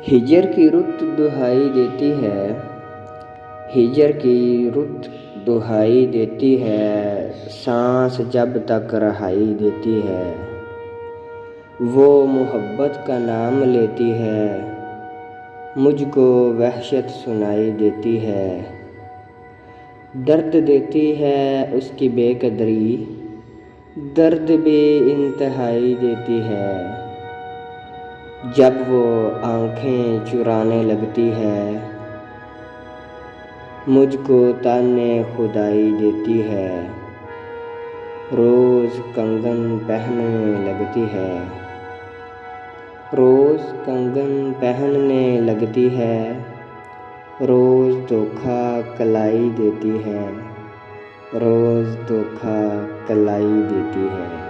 हिजर की रुत दुहाई देती है, हिजर की रुत दुहाई देती है, सांस जब तक रहाई देती है। वो मोहब्बत का नाम लेती है, मुझको वहशत सुनाई देती है। दर्द देती है उसकी बेकदरी, दर्द बेइंतहाई देती है। जब वो आँखें चुराने लगती है, मुझको ताने खुदाई देती है। रोज़ कंगन पहनने लगती है, रोज़ कंगन पहनने लगती है। रोज़ धोखा कलाई देती है, रोज़ धोखा कलाई देती है।